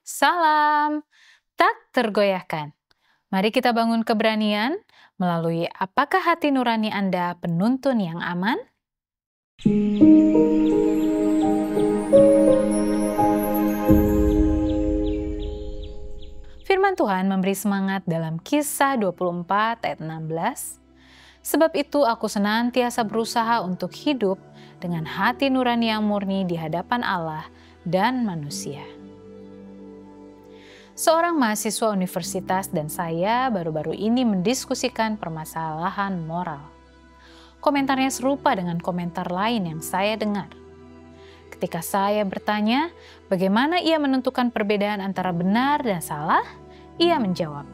Salam, tak tergoyahkan. Mari kita bangun keberanian melalui apakah hati nurani Anda penuntun yang aman? Firman Tuhan memberi semangat dalam Kisah 24 ayat 16. Sebab itu aku senantiasa berusaha untuk hidup dengan hati nurani yang murni di hadapan Allah dan manusia. Seorang mahasiswa universitas dan saya baru-baru ini mendiskusikan permasalahan moral. Komentarnya serupa dengan komentar lain yang saya dengar. Ketika saya bertanya bagaimana ia menentukan perbedaan antara benar dan salah, ia menjawab,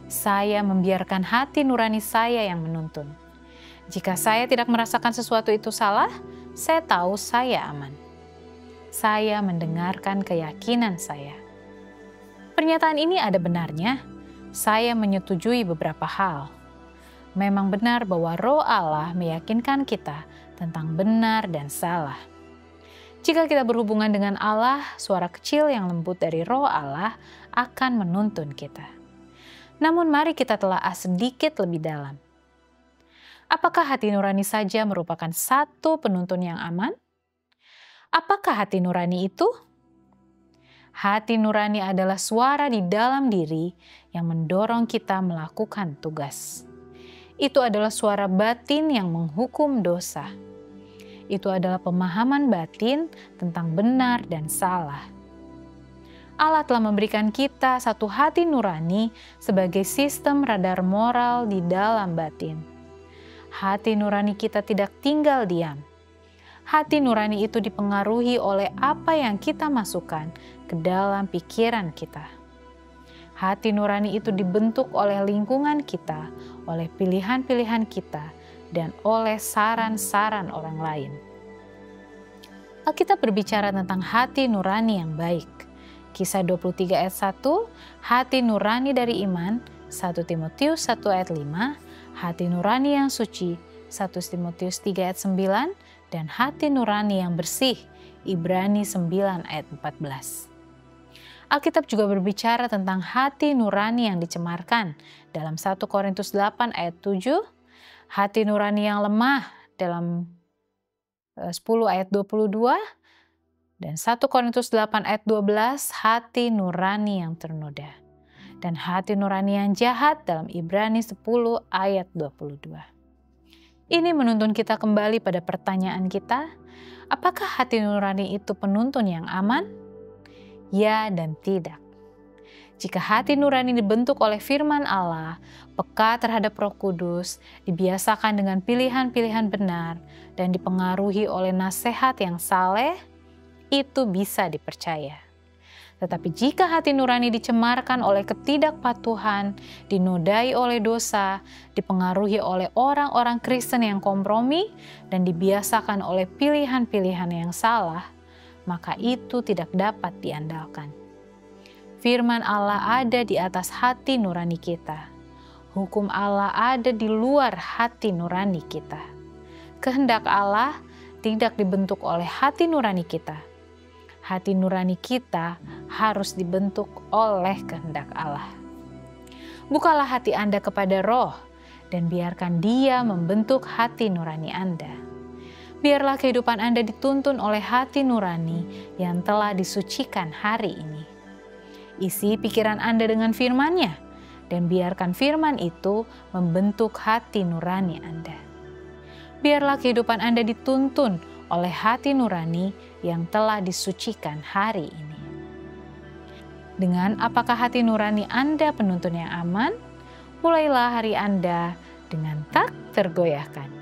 "Saya membiarkan hati nurani saya yang menuntun. Jika saya tidak merasakan sesuatu itu salah, saya tahu saya aman. Saya mendengarkan keyakinan saya." Pernyataan ini ada benarnya. Saya menyetujui beberapa hal. Memang benar bahwa Roh Allah meyakinkan kita tentang benar dan salah. Jika kita berhubungan dengan Allah, suara kecil yang lembut dari Roh Allah akan menuntun kita. Namun mari kita telaah sedikit lebih dalam. Apakah hati nurani saja merupakan satu penuntun yang aman? Apakah hati nurani itu? Hati nurani adalah suara di dalam diri yang mendorong kita melakukan tugas. Itu adalah suara batin yang menghukum dosa. Itu adalah pemahaman batin tentang benar dan salah. Allah telah memberikan kita satu hati nurani sebagai sistem radar moral di dalam batin. Hati nurani kita tidak tinggal diam. Hati nurani itu dipengaruhi oleh apa yang kita masukkan ke dalam pikiran kita. Hati nurani itu dibentuk oleh lingkungan kita, oleh pilihan-pilihan kita, dan oleh saran-saran orang lain. Alkitab berbicara tentang hati nurani yang baik. Kisah 23 ayat 1, hati nurani dari iman, 1 Timotius 1 ayat 5, hati nurani yang suci, 1 Timotius 3 ayat 9, dan hati nurani yang bersih, Ibrani 9 ayat 14. Alkitab juga berbicara tentang hati nurani yang dicemarkan dalam 1 Korintus 8 ayat 7, hati nurani yang lemah dalam 10 ayat 22, dan 1 Korintus 8 ayat 12, hati nurani yang ternoda. Dan hati nurani yang jahat dalam Ibrani 10 ayat 22. Ini menuntun kita kembali pada pertanyaan kita, apakah hati nurani itu penuntun yang aman? Ya dan tidak. Jika hati nurani dibentuk oleh firman Allah, peka terhadap Roh Kudus, dibiasakan dengan pilihan-pilihan benar, dan dipengaruhi oleh nasihat yang saleh, itu bisa dipercaya. Tetapi jika hati nurani dicemarkan oleh ketidakpatuhan, dinodai oleh dosa, dipengaruhi oleh orang-orang Kristen yang kompromi, dan dibiasakan oleh pilihan-pilihan yang salah, maka itu tidak dapat diandalkan. Firman Allah ada di atas hati nurani kita. Hukum Allah ada di luar hati nurani kita. Kehendak Allah tidak dibentuk oleh hati nurani kita. Hati nurani kita harus dibentuk oleh kehendak Allah. Bukalah hati Anda kepada Roh dan biarkan Dia membentuk hati nurani Anda. Biarlah kehidupan Anda dituntun oleh hati nurani yang telah disucikan hari ini. Isi pikiran Anda dengan firman-Nya dan biarkan firman itu membentuk hati nurani Anda. Biarlah kehidupan Anda dituntun oleh hati nurani yang telah disucikan hari ini. Dengan apakah hati nurani Anda penuntun yang aman? Mulailah hari Anda dengan tak tergoyahkan.